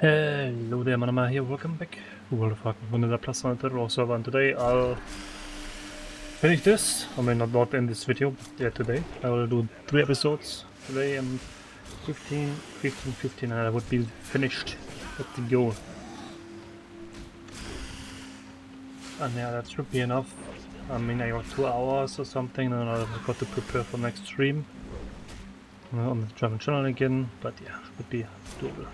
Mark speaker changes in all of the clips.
Speaker 1: Hello there, Manama here, welcome back to World of Warcraft Vanilla Plus on the Turtle WoW server, and today I'll finish this. I mean, not in this video, but yeah, today. I will do 3 episodes today and 15, and I would be finished at the goal. And yeah, that should be enough. I mean, I got 2 hours or something, and I've got to prepare for next stream on the German channel again, but yeah, should be doable.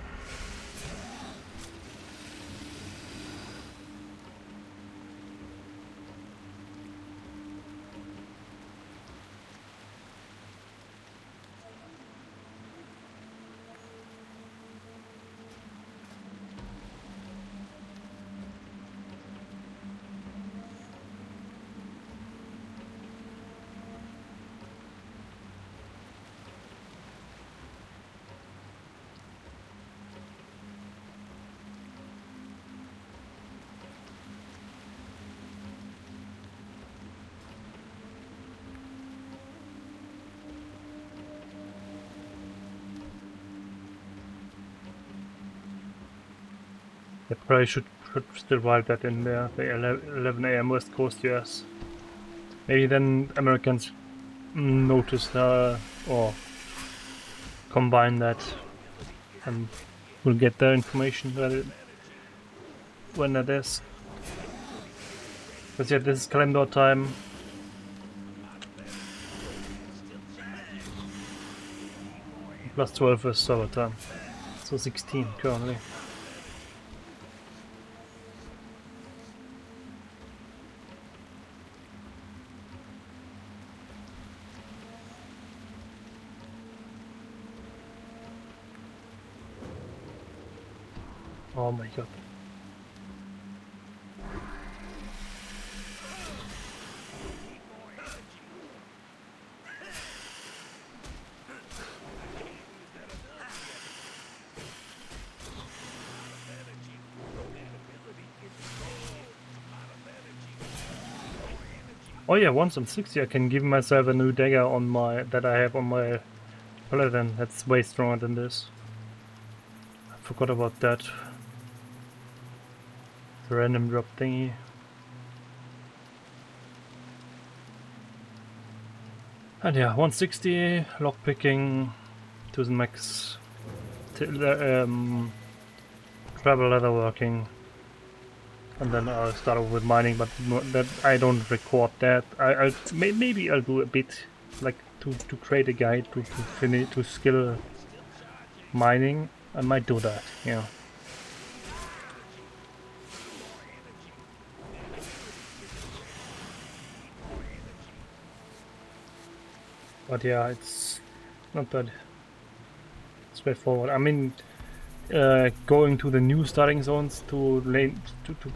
Speaker 1: I probably should still write that in there, the 11 AM West Coast US. Maybe then Americans notice or combine that and will get their information when that is. Because yeah, this is calendar time. Plus 12 is server time. So 16 currently. Oh my god. Oh yeah, once I'm 60 I can give myself a new dagger on that I have on my paladin. That's way stronger than this. I forgot about that. The random drop thingy. And yeah, 160, lockpicking to the max, travel leatherworking, and then I'll start off with mining, but that I don't record that. Maybe I'll do a bit, like to create a guide to skill mining. I might do that, yeah. But yeah, it's not that straightforward. I mean, going to the new starting zones to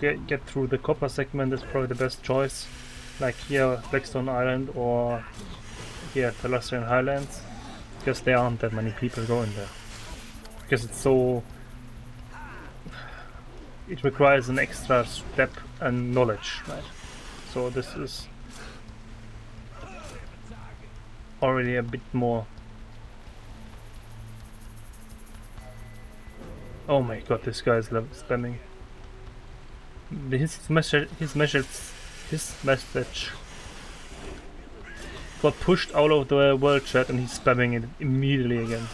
Speaker 1: get through the copper segment is probably the best choice. Like here, Blackstone Island, or here, Tel'Abim Highlands, because there aren't that many people going there. Because it's so... it requires an extra step and knowledge, right? So this is already a bit more. Oh my god, this guy is spamming. His message got pushed out of the world chat and he's spamming it immediately again.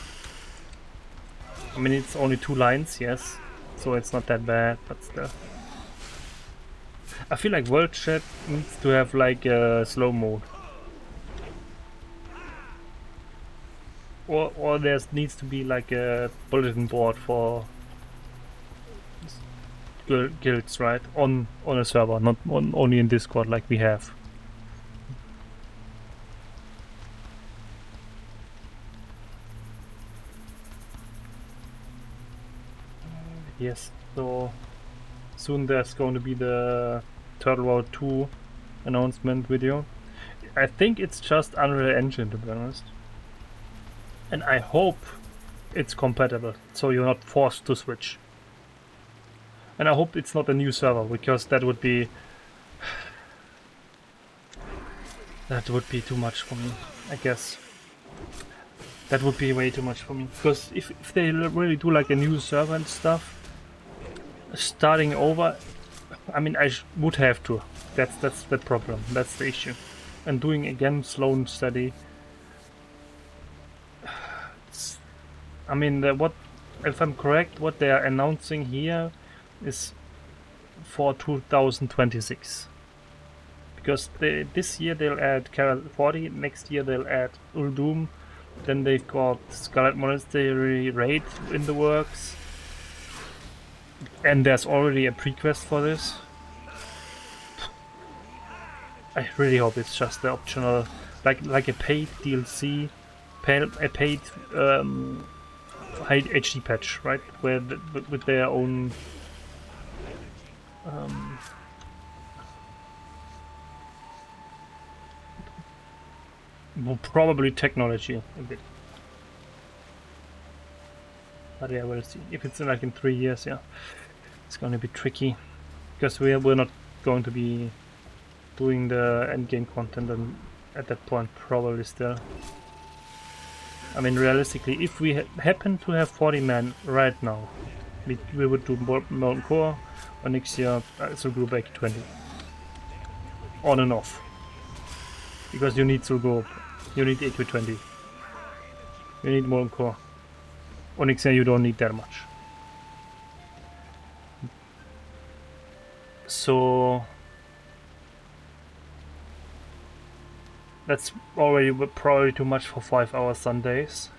Speaker 1: I mean, it's only 2 lines, yes, so it's not that bad, but still. I feel like world chat needs to have like a slow mode. Or there needs to be like a bulletin board for guilds, right? On a server, not only in Discord like we have. Yes, so soon there's going to be the Turtle WoW 2 announcement video. I think it's just Unreal Engine, to be honest. And I hope it's compatible, so you're not forced to switch. And I hope it's not a new server, because that would be too much for me, I guess. That would be way too much for me, because if they really do like a new server and stuff, Starting over, I mean, I would have to. That's the problem. That's the issue. And doing again slow and steady. I mean, what, if I'm correct, what they are announcing here is for 2026. Because this year they'll add Carol 40, next year they'll add Uldum, then they've got Scarlet Monastery Raid in the works, and there's already a pre-quest for this. I really hope it's just the optional, like a paid DLC, a paid HD patch, right? Where with their own probably technology a bit. But yeah, we'll see. If it's like in 3 years, yeah, it's gonna be tricky because we're not going to be doing the end game content and at that point probably still. I mean, realistically, if we happen to have 40 men right now, we would do Molten Core, or next year so group back 20 on and off, because you need group, you need AQ20, you need Molten Core. Or next year you don't need that much. So that's already probably too much for 5-hour Sundays.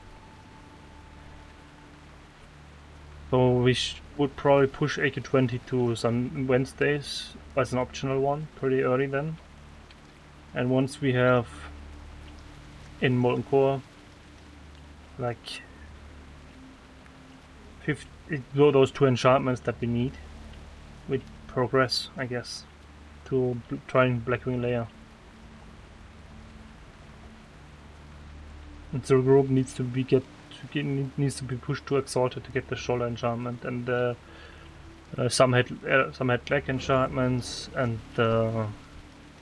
Speaker 1: So we would probably push AQ20 to some Wednesdays as an optional one, pretty early then. And once we have in Molten Core, like 50, those 2 enchantments that we need, we progress, I guess, to try and Blackwing Layer. And the group needs to be needs to be pushed to Exalted to get the Shoulder enchantment and some had Black enchantments and the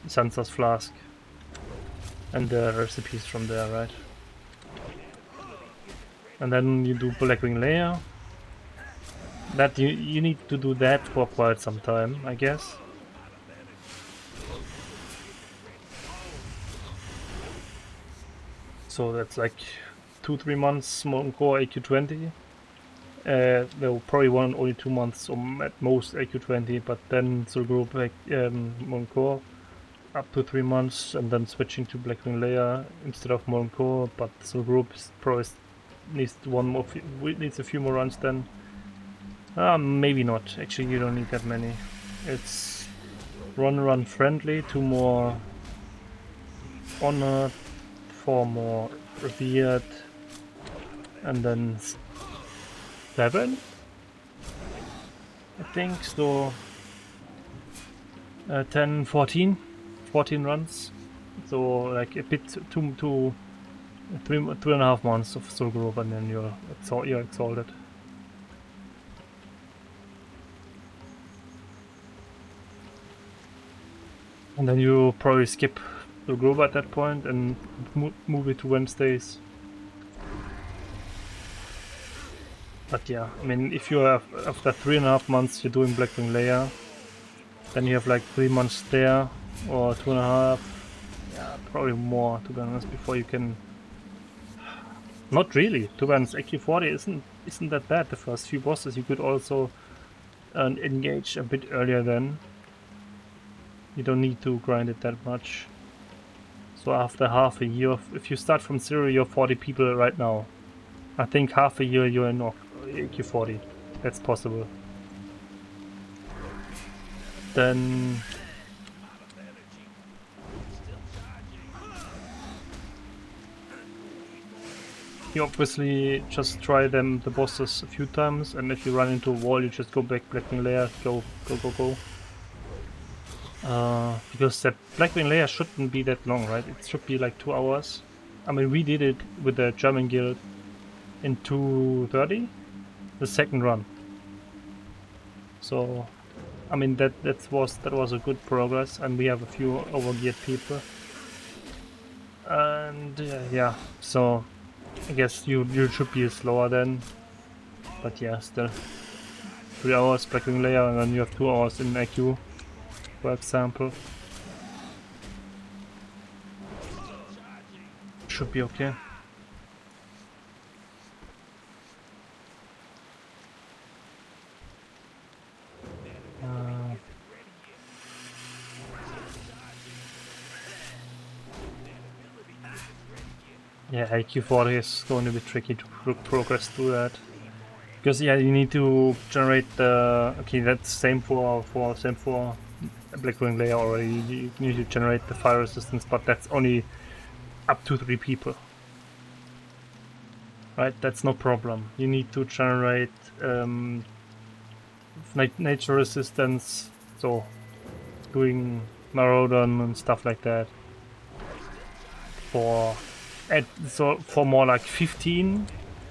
Speaker 1: Sansa's Flask and the recipes from there, right? And then you do Blackwing Layer. That you need to do that for quite some time, I guess. So that's like 2-3 months Molten Core AQ20. They'll probably want only 2 months or at most AQ20, but then Soul Group Molten Core up to 3 months, and then switching to Blackwing Layer instead of Molten Core. But Soul Group probably needs a few more runs then. Maybe not. Actually, you don't need that many. It's run friendly, 2 more honored, 4 more revered, and then 7, I think. So 10, 14 runs. So like a bit 3.5 months of Soul Group, and then you're exalted. And then you probably skip the group at that point and move it to Wednesdays. But yeah, I mean, if you have after 3.5 months you're doing Blackwing Layer, then you have like 3 months there, or 2.5, yeah, probably more to be honest, before you can. Not really, to be honest. AQ40 isn't that bad. The first few bosses you could also engage a bit earlier then. You don't need to grind it that much. So after half a year, if you start from 0, you're 40 people right now. I think half a year you're in AQ40. That's possible. Then you obviously just try the bosses a few times, and if you run into a wall, you just go back Blackwing Layer, go. Because that Blackwing Layer shouldn't be that long, right? It should be like 2 hours. I mean, we did it with the German guild in 2:30, the second run. So, I mean that was a good progress, and we have a few overgeared people. And yeah, so I guess you should be slower then, but yeah, still. 3 hours Blackwing layer, and then you have 2 hours in AQ, for example. Should be okay. Yeah, IQ 40 is going to be tricky to progress through that. Because yeah, you need to generate the... Okay, that's same for Blackwing layer already. You need to generate the fire resistance, but that's only up to 3 people. Right, that's no problem. You need to generate nature resistance, so doing Maraudon and stuff like that. For more like 15,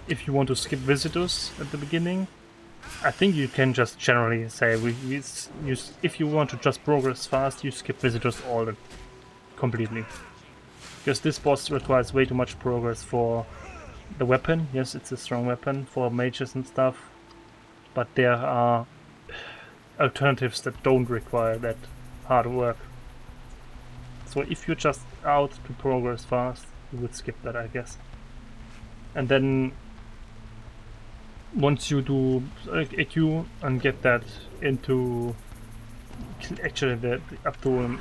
Speaker 1: if you want to skip visitors at the beginning, I think you can just generally say if you want to just progress fast, you skip visitors completely. Because this boss requires way too much progress for the weapon. Yes, it's a strong weapon for mages and stuff, but there are alternatives that don't require that hard work. So if you're just out to progress fast, you would skip that, I guess. And then once you do AQ and get that into actually up to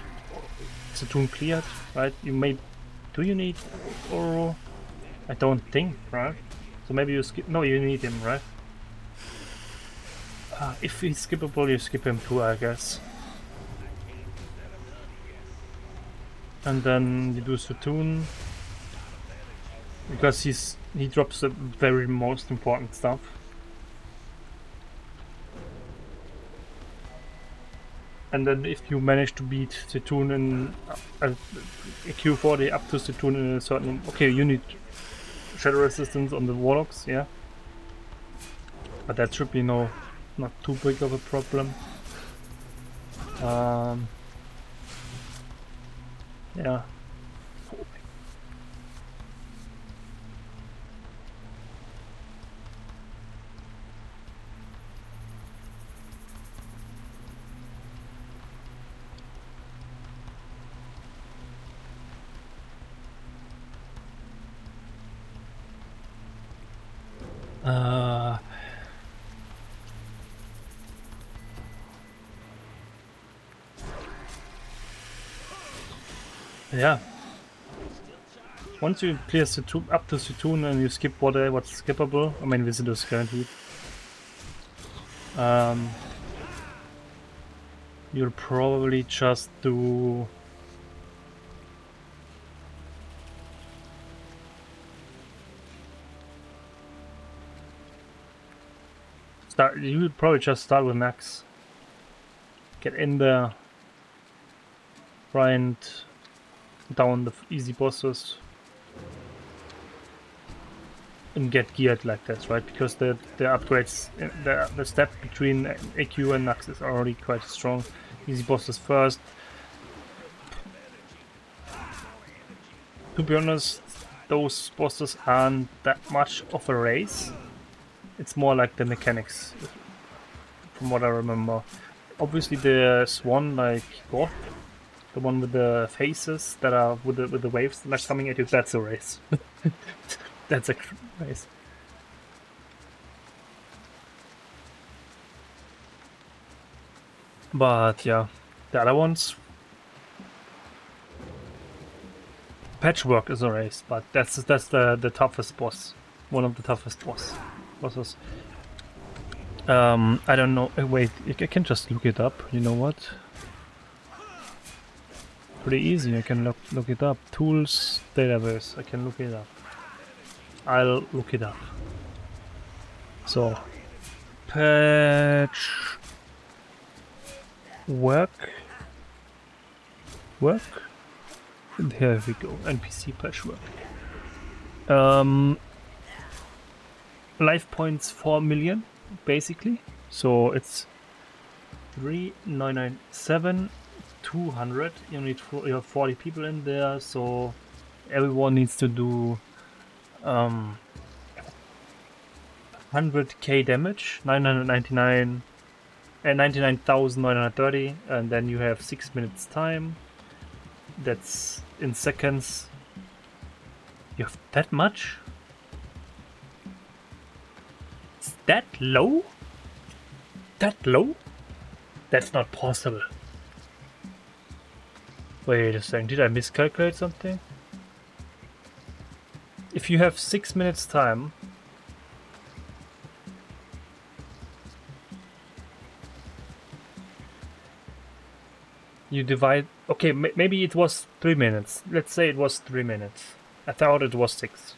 Speaker 1: Satoon cleared, right? Do you need Oro? I don't think, right? So maybe you skip. No, you need him, right? If he's skippable, you skip him too, I guess. And then you do Satoon, because he drops the very most important stuff. And then if you manage to beat Satoon in a Q40 up to Satoon in a certain... Okay, you need shadow resistance on the Warlocks, yeah. But that should be not too big of a problem. Yeah. Yeah. Once you clear up to Satoon and you skip what's skippable, I mean visitors guaranteed, you'll probably just do... You would probably just start with max. Get in there, grind down the easy bosses, and get geared like that, right? Because the upgrades, the step between AQ and max is already quite strong. Easy bosses first. To be honest, those bosses aren't that much of a race. It's more like the mechanics, from what I remember. Obviously there's one like Goth, the one with the faces that are with the waves that are coming at you. That's a race. That's a race. But yeah, the other ones... Patchwork is a race, but that's the toughest boss. One of the toughest bosses. I don't know. Wait, I can just look it up. You know what? Pretty easy. I can look it up. Tools, database. I can look it up. I'll look it up. So, patch work. And here we go. NPC patchwork. Life points 4 million, basically. So it's 3,997, 200. You have 40 people in there, so everyone needs to do 100k damage. 999 and 99,930, and then you have 6 minutes time. That's in seconds. You have that much? Is that low? That low? That's not possible. Wait a second, did I miscalculate something? If you have 6 minutes time, you divide... Okay, maybe it was 3 minutes. Let's say it was 3 minutes. I thought it was 6.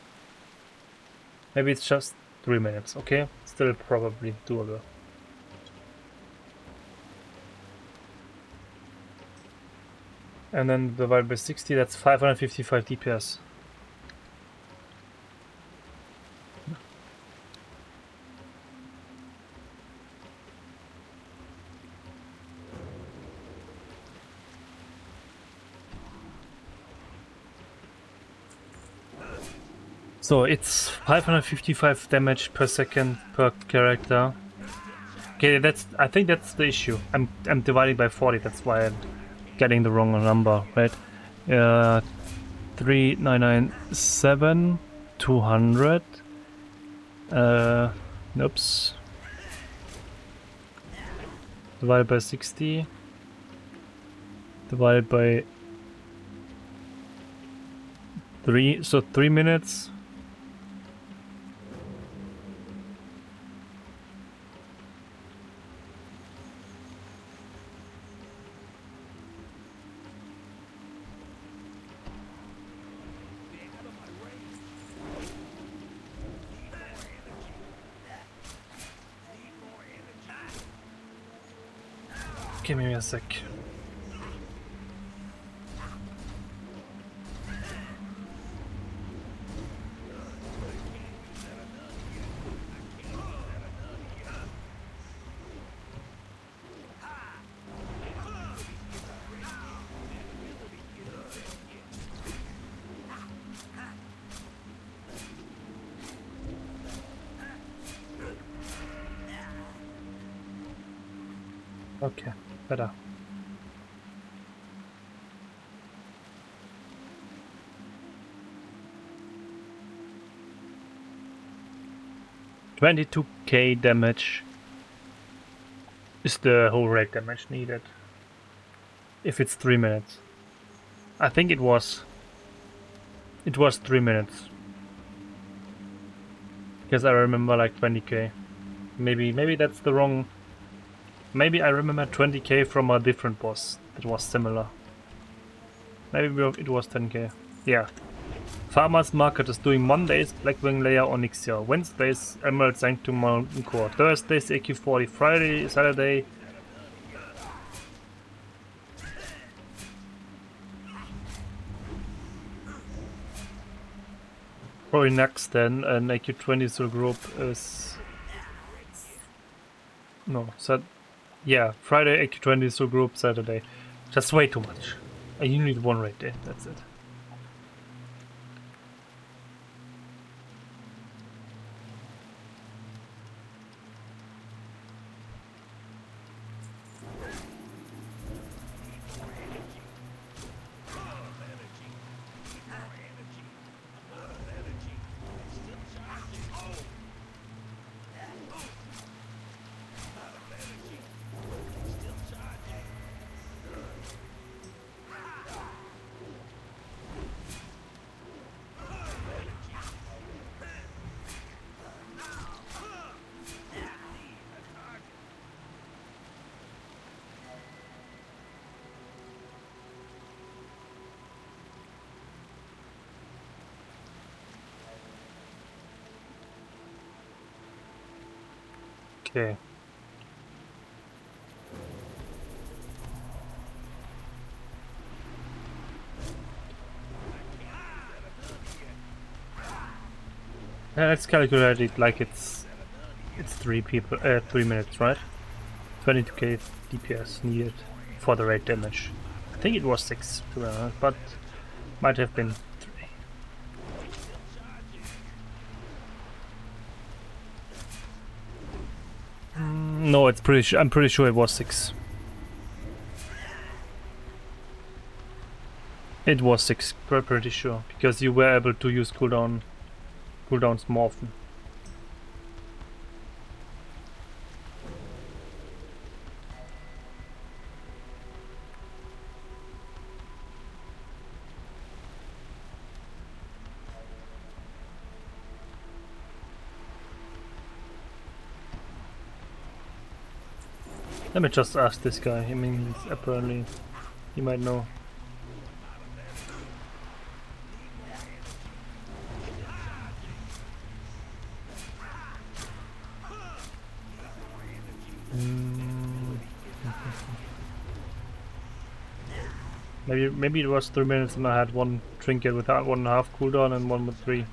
Speaker 1: Maybe it's just 3 minutes, okay? Still probably doable. And then divide by 60, that's 555 DPS. So it's 555 damage per second per character. Okay, I think that's the issue. I'm dividing by 40, that's why I'm getting the wrong number, right? 3997 200. Oops. Divided by 60. Divided by 3, so 3 minutes. Give me a sec. Okay, better. $22k damage is the whole raid damage needed. If it's 3 minutes. I think it was 3 minutes. Because I remember like 20k. Maybe that's the wrong... Maybe I remember 20k from a different boss that was similar. Maybe it was 10k. Yeah. Farmers Market is doing Mondays Blackwing Layer Onyxia, Wednesdays Emerald Sanctum Mountain Core, Thursdays AQ40, Friday, Saturday. Probably next then, an AQ20 Soul Group is... No, yeah, Friday AQ20 Soul Group, Saturday. Just way too much. You need one raid day, that's it. Okay. Let's calculate it like it's 3 minutes, right? 22k DPS needed for the raid damage. I think it was 6 to be honest, but might have been 3. No, it's pretty sure. I'm pretty sure it was 6. It was 6. Pretty sure, because you were able to use cooldowns more often. Let me just ask this guy. I mean, he's apparently he might know. Maybe it was 3 minutes and I had one trinket with 1.5 cooldown and one with 3.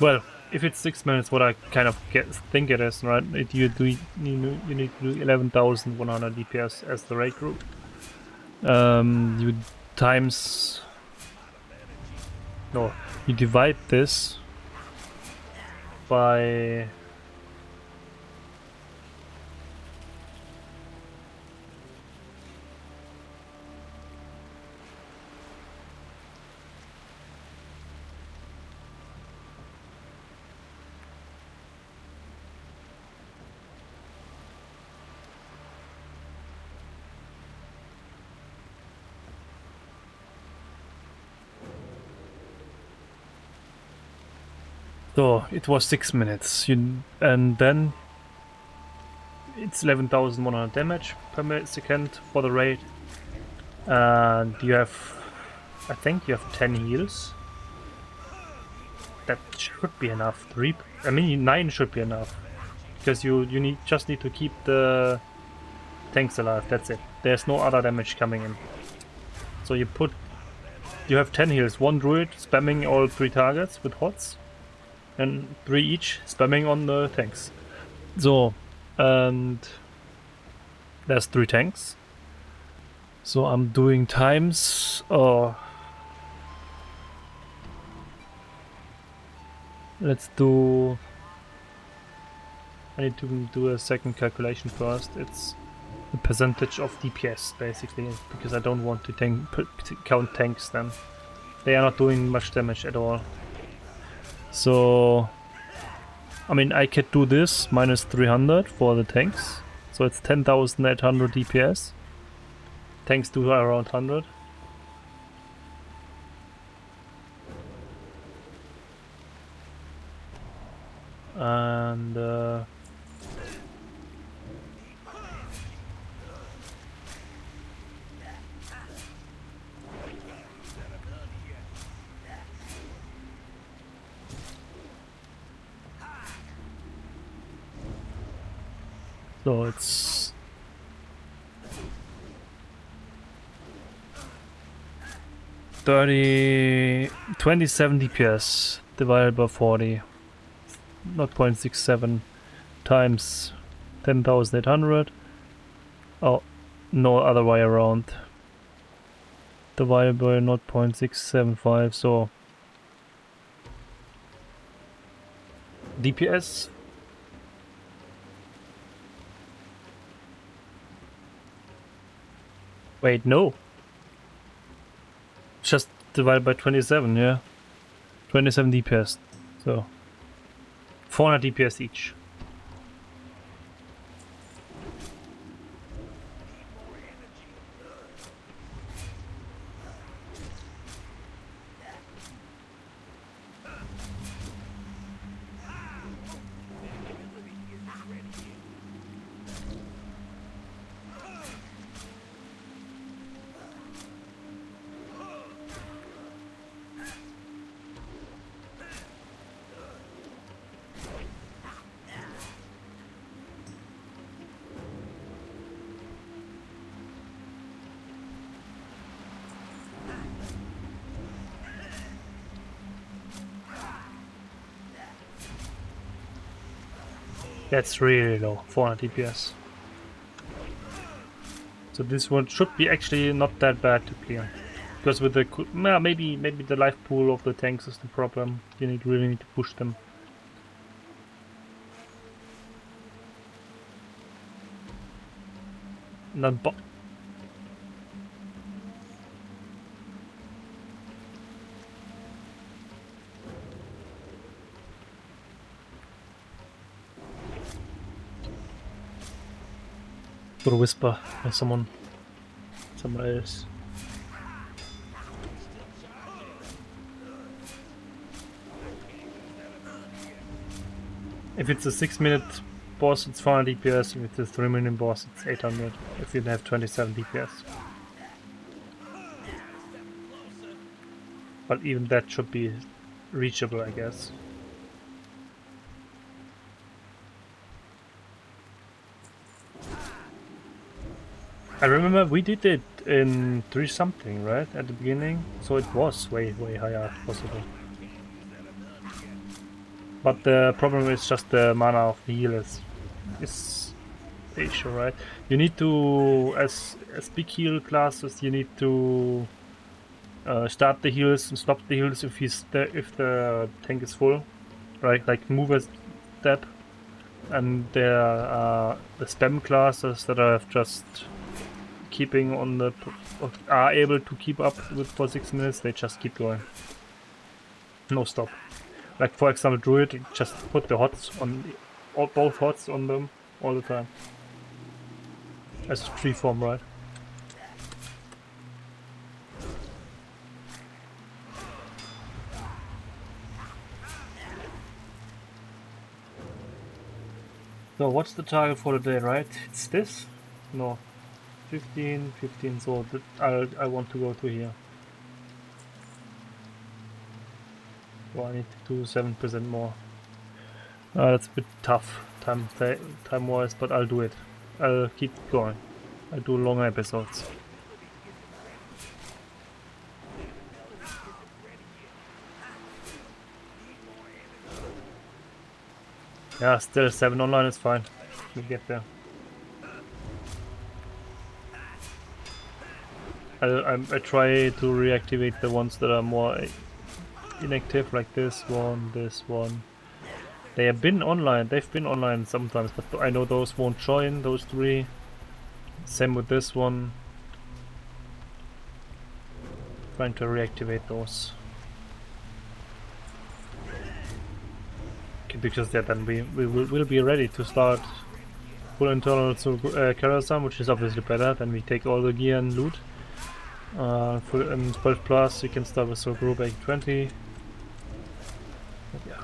Speaker 1: Well, if it's 6 minutes, what I kind of think it is, right? You need to do 11,100 DPS as the raid group. You times. No, you divide this by. So it was 6 minutes, and then it's 11,100 damage per second for the raid, and you have, I think you have 10 heals. That should be enough. 9 should be enough, because you just need to keep the tanks alive. That's it. There's no other damage coming in. So you have 10 heals. 1 druid spamming all 3 targets with hots. And 3 each spamming on the tanks. So, and there's 3 tanks. So I'm doing times. Let's do. I need to do a second calculation first. It's the percentage of DPS basically, because I don't want to count tanks then. They are not doing much damage at all. So, I mean, I could do this minus 300 for the tanks. So it's 10,800 DPS. Tanks do around 100. And so it's 27 DPS divided by 40, 0.67 times 10,800. Oh, no other way around. Divided by 0.675, so DPS. Wait, no. Just divided by 27, yeah. 27 DPS. So 400 DPS each. That's really low, 400 DPS. So this one should be actually not that bad to clear. Because with the maybe the life pool of the tanks is the problem. You really need to push them. Not or whisper or someone else. If it's a 6-minute boss, it's 400 DPS. If it's a 3-minute boss, it's 800. If you have 27 DPS. But even that should be reachable, I guess. I remember we did it in 3 something, right? At the beginning. So it was way higher possible. But the problem is just the mana of the healers. Is the issue, right? You need to, as big heal classes, you need to start the heals and stop the heals if the tank is full, right? Like move a step. And there are the spam classes that are just keeping on the are able to keep up with for 6 minutes. They just keep going, no stop. Like for example, Druid just put the hots on both hots on them all the time. As a tree form, right? So what's the target for the day, right? It's this? No. 15, so I want to go to here. So I need to do 7% more. That's a bit tough time-wise, but I'll do it. I'll keep going. I'll do longer episodes. Yeah, still 7 online is fine. We'll get there. I try to reactivate the ones that are more inactive, like this one. They've been online sometimes, but I know those won't join, those 3. Same with this one. Trying to reactivate those. Okay, because then we will be ready to start full internal Karazhan, which is obviously better. Then we take all the gear and loot. For 12 plus, you can start with Soul Group 820. Yeah.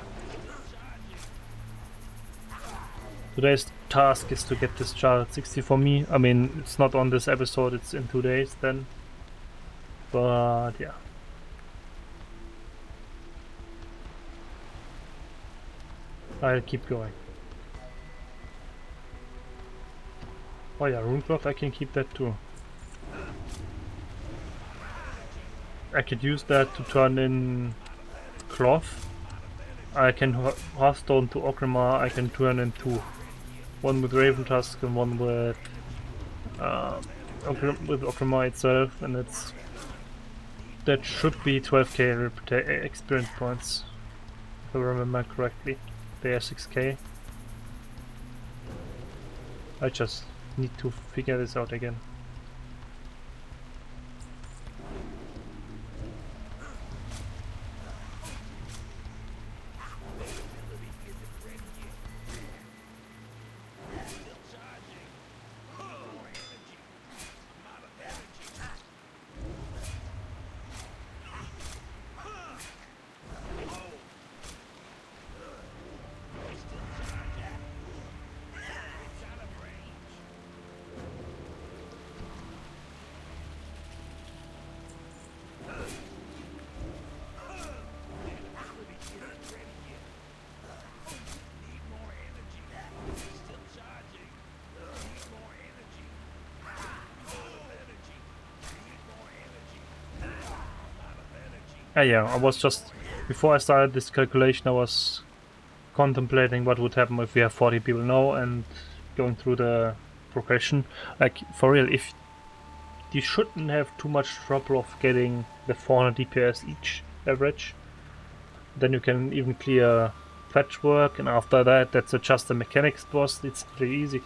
Speaker 1: Today's task is to get this char at 60 for me. I mean, it's not on this episode, it's in 2 days then. But yeah. I'll keep going. Oh yeah, Runecloth, I can keep that too. I could use that to turn in cloth. I can Hearthstone to Orgrimmar, I can turn in 2. One with Raven Tusk and one with Orgrimmar itself, and that should be 12k experience points, if I remember correctly. They are 6k. I just need to figure this out again. Yeah, I was just, before I started this calculation, I was contemplating what would happen if we have 40 people now and going through the progression. Like, for real, if you shouldn't have too much trouble of getting the 400 DPS each average. Then you can even clear patchwork, and after that, that's just the mechanics boss. It's pretty easy.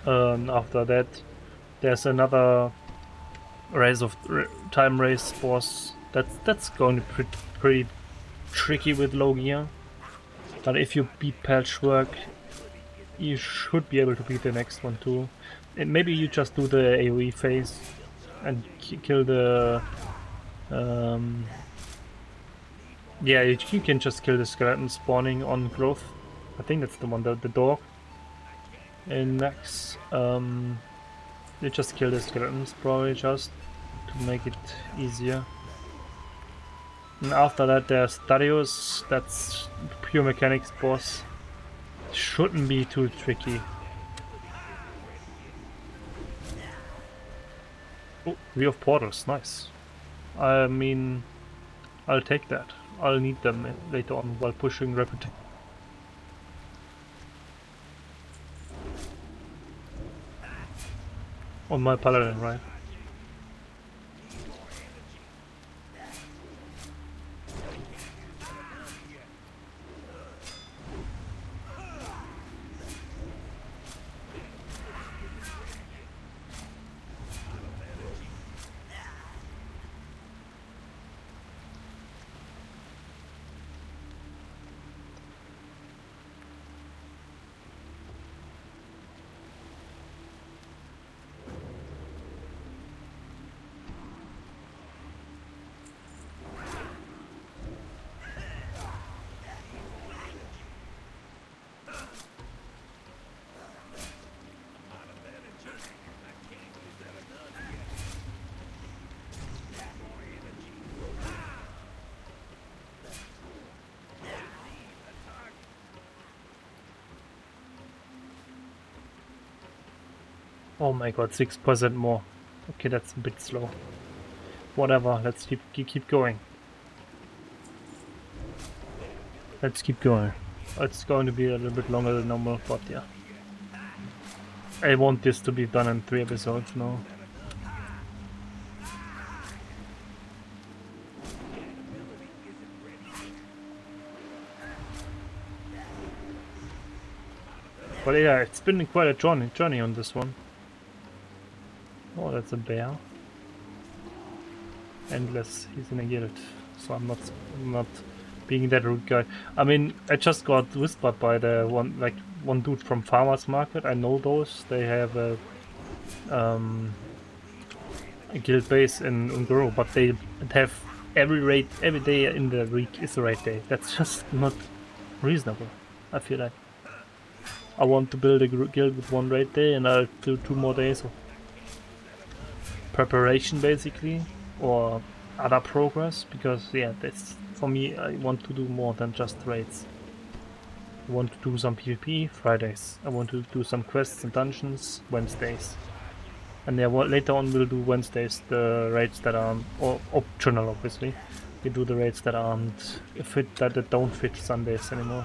Speaker 1: After that, there's another time race boss. That's going to be pretty tricky with low gear. But if you beat patchwork, you should be able to beat the next one too. And maybe you just do the AoE phase and kill the. Yeah, you can just kill the skeleton spawning on growth. I think that's the one, the dog. In Max, you just kill the skeletons probably just to make it easier. And after that there's Darius, that's pure mechanics boss. Shouldn't be too tricky. Oh, we have portals, nice. I mean, I'll take that. I'll need them later on while pushing rapid. On my paladin, right? Oh my god, 6% more. Okay, that's a bit slow. Whatever, let's keep going. Let's keep going. It's going to be a little bit longer than normal, but yeah. I want this to be done in 3 episodes now. But yeah, it's been quite a journey on this one. Oh, that's a bear. Endless, he's in a guild, so I'm not being that rude guy. I mean, I just got whispered by the one dude from Farmers Market. I know those. They have a guild base in Ungaro, but they have every day in the week is a raid day. That's just not reasonable, I feel like. I want to build a guild with 1 raid day, and I'll do 2 more days of preparation basically, or other progress, because yeah, that's for me. I want to do more than just raids. I want to do some PvP Fridays. I want to do some quests and dungeons Wednesdays, and yeah, later on we'll do Wednesdays the raids that are optional. Obviously, we do the raids that aren't that don't fit Sundays anymore.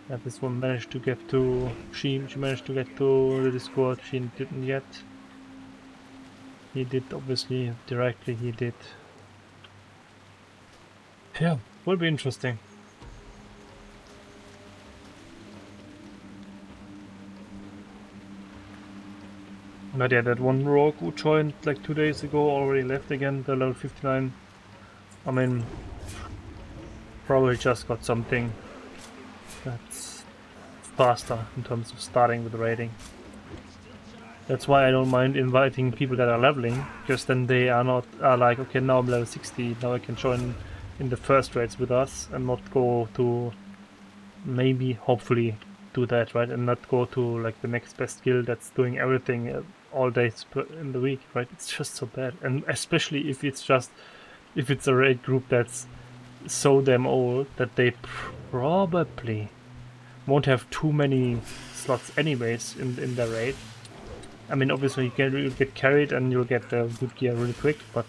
Speaker 1: Yeah, this one managed to get to... She managed to get to the Discord, she didn't yet. He did, obviously, directly he did. Yeah, will be interesting. But yeah, that one rogue who joined like 2 days ago already left again, the level 59. I mean, probably just got something that's faster in terms of starting with raiding. That's why I don't mind inviting people that are leveling, because then they are like, okay, now I'm level 60, now I can join in the first raids with us and not go to, maybe, hopefully do that, right? And not go to like the next best guild that's doing everything all days in the week, right? It's just so bad. And especially if it's a raid group that's so damn old that they probably won't have too many slots anyways in the raid. I mean, obviously you'll get carried and you'll get the good gear really quick, but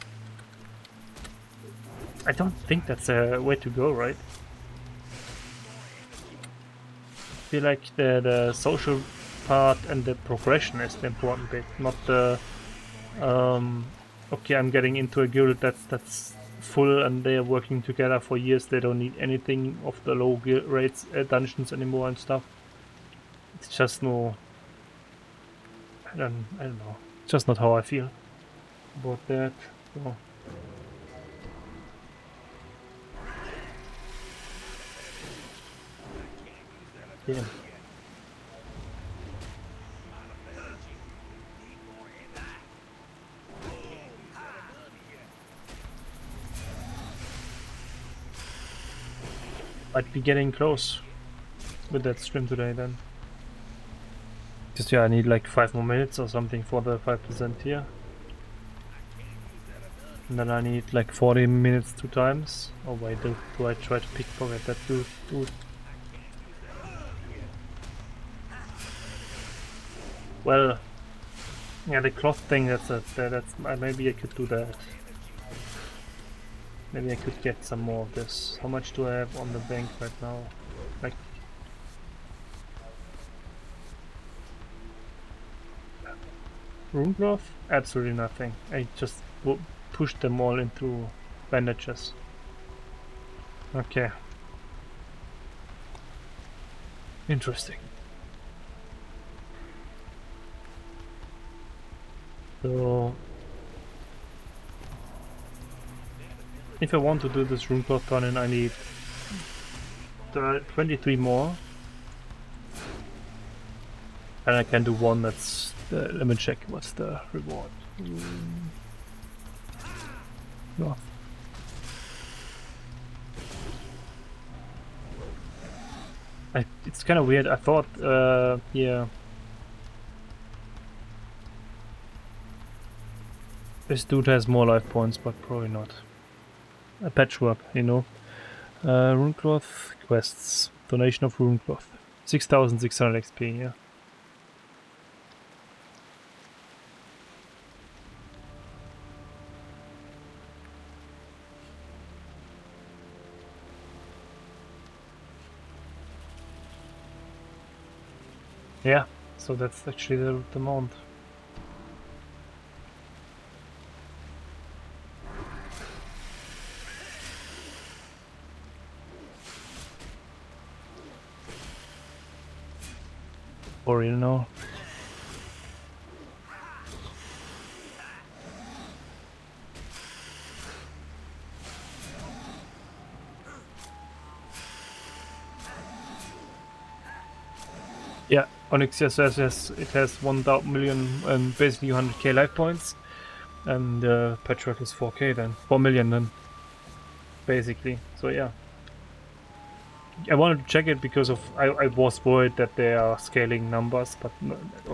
Speaker 1: I don't think that's a way to go, right? I feel like the social part and the progression is the important bit, not the okay, I'm getting into a guild that's full and they are working together for years. They don't need anything of the low guild rates dungeons anymore and stuff. It's just no. I don't know. It's just not how I feel about that. So. Yeah. Might be getting close with that stream today then. Just yeah, I need like 5 more minutes or something for the 5% here. And then I need like 40 minutes 2 times. Oh wait, do I try to pickpocket that dude? Well, yeah, the cloth thing, that's maybe I could do that. Maybe I could get some more of this. How much do I have on the bank right now? Like... Rune cloth? Absolutely nothing. I just pushed them all into bandages. Okay. Interesting. So... if I want to do this rune cloth turn-in, I need 23 more. And I can do one that's... let me check what's the reward. No. It's kind of weird. I thought, yeah, this dude has more life points, but probably not. A patchwork, you know. Runecloth quests. Donation of Runecloth. 6,600 XP, yeah. Yeah, so that's actually the amount. Or you know. Yeah, Onyx says it has 1 million and basically 100k life points, and Patchwork is 4k then, 4 million then, basically. So yeah, I wanted to check it because of I was worried that they are scaling numbers, but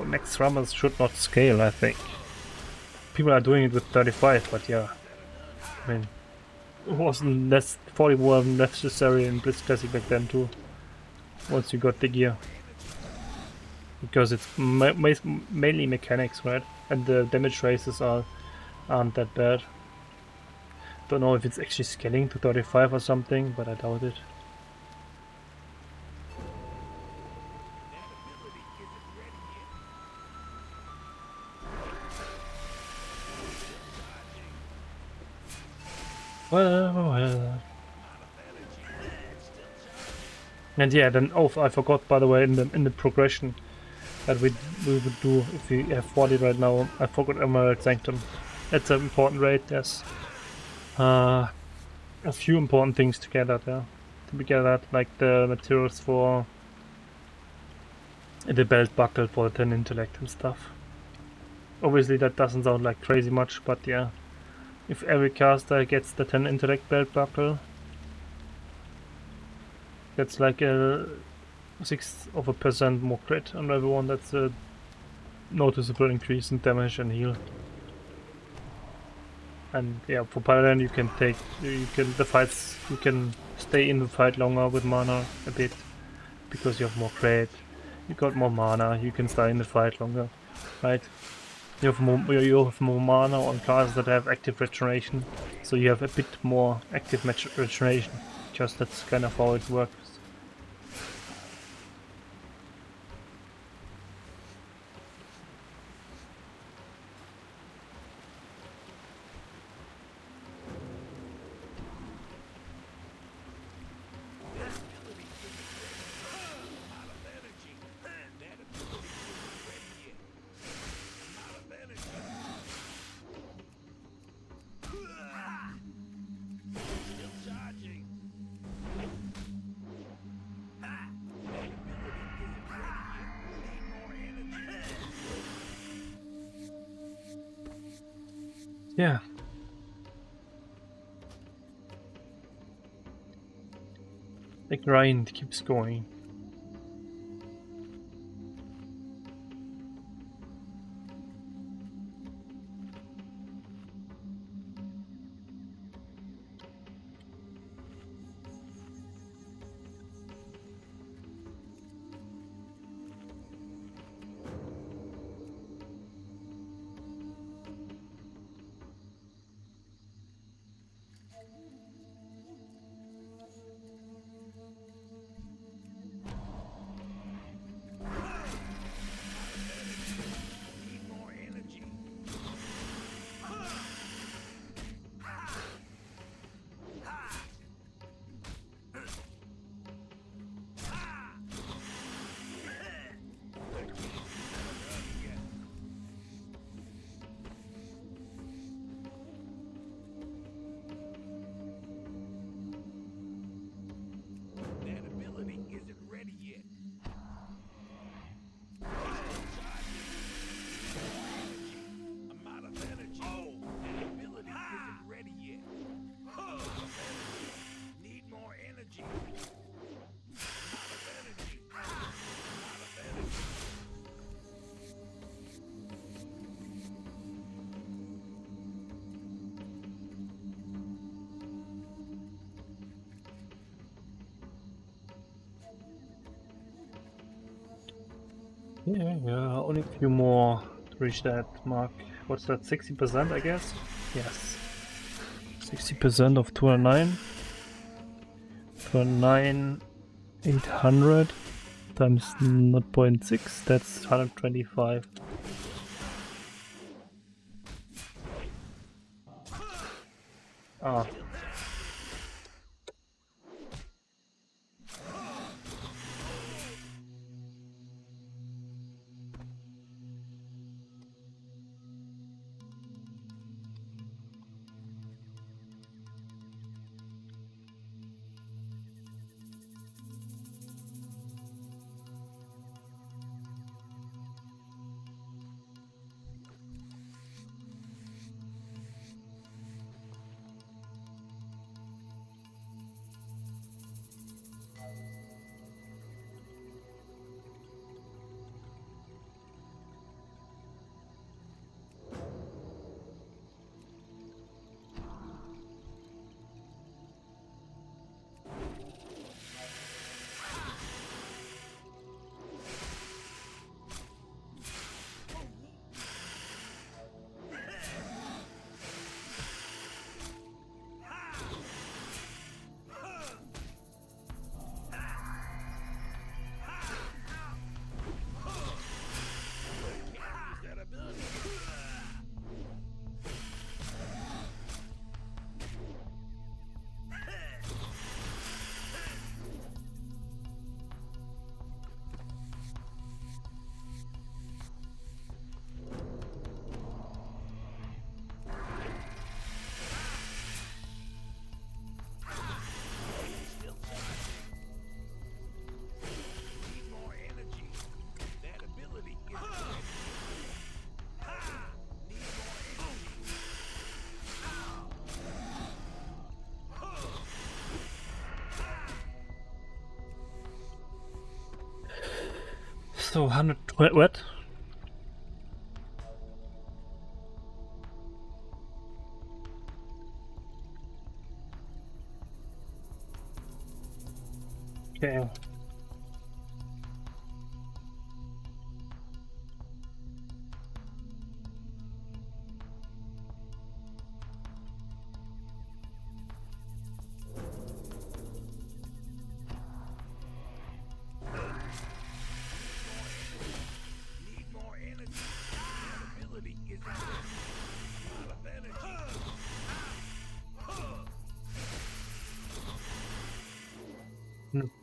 Speaker 1: next runners should not scale. I think people are doing it with 35, but yeah, I mean, it wasn't less 40 were necessary in Blitz Classic back then too. Once you got the gear. Because it's mainly mechanics, right? And the damage races aren't that bad. Don't know if it's actually scaling to 35 or something, but I doubt it. Well. And yeah, then I forgot, by the way, in the progression that we would do if we have 40 right now. I forgot Emerald Sanctum. That's an important raid, yes. A few important things to get at there. To be gathered, like the materials for the belt buckle for the 10 intellect and stuff. Obviously that doesn't sound like crazy much, but yeah. If every caster gets the 10 intellect belt buckle, that's like a 6% more crit on everyone. That's a noticeable increase in damage and heal. And yeah, for Paladin you can stay in the fight longer with mana a bit, because you have more crit, you got more mana, you can stay in the fight longer, right? you have more mana on classes that have active regeneration, so you have a bit more active regeneration. Just that's kind of how it works. Yeah. The grind keeps going. Yeah, only a few more to reach that mark. What's that, 60% I guess? Yes. 60% of 209. 209, 800 times 0.6, that's 125. Ah. So 100, what? Okay.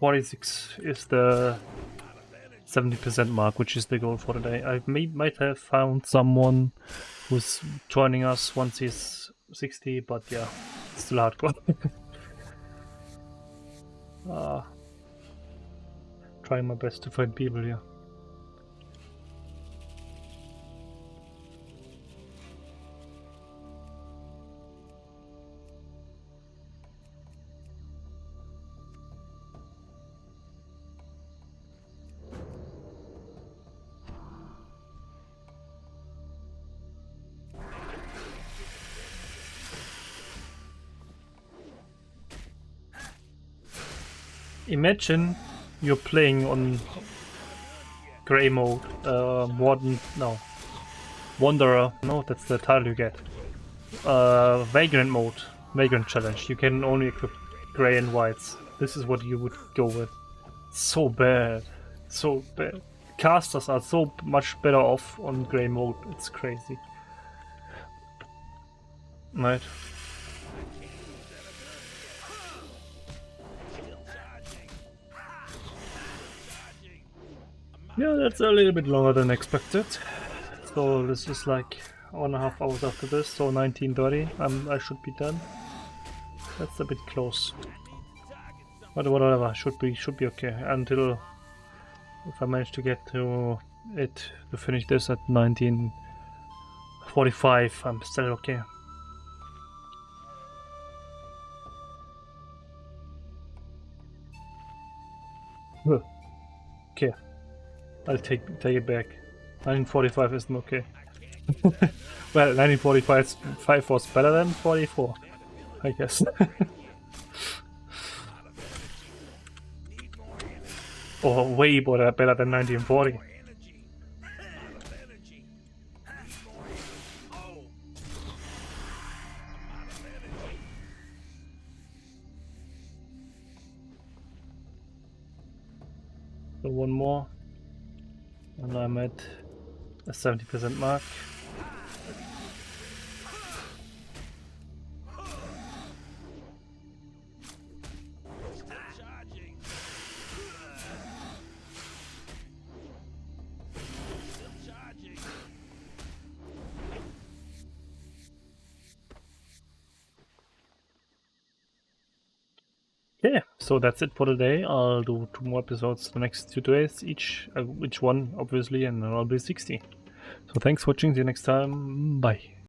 Speaker 1: 146 is the 70% mark, which is the goal for today. I might have found someone who's joining us once he's 60, but yeah, it's still hardcore. Trying my best to find people here. Imagine you're playing on Grey mode, Wanderer, no, that's the title you get. Vagrant mode, Vagrant challenge, you can only equip Grey and Whites. This is what you would go with. So bad, so bad. Casters are so much better off on Grey mode, it's crazy. Right. Yeah, that's a little bit longer than expected. So this is like 1.5 hours after this, so 19:30. I should be done. That's a bit close, but whatever, should be okay. Until if I manage to get to finish this at 19:45, I'm still okay. Okay. I'll take it back. 1945 isn't okay. Well, 1945 was better than 44, I guess. Or way better than 1940. So one more. And I'm at a 70% mark. Okay, so that's it for today. I'll do 2 more episodes the next 2 days, each one obviously, and then I'll be 60. So thanks for watching, see you next time, bye.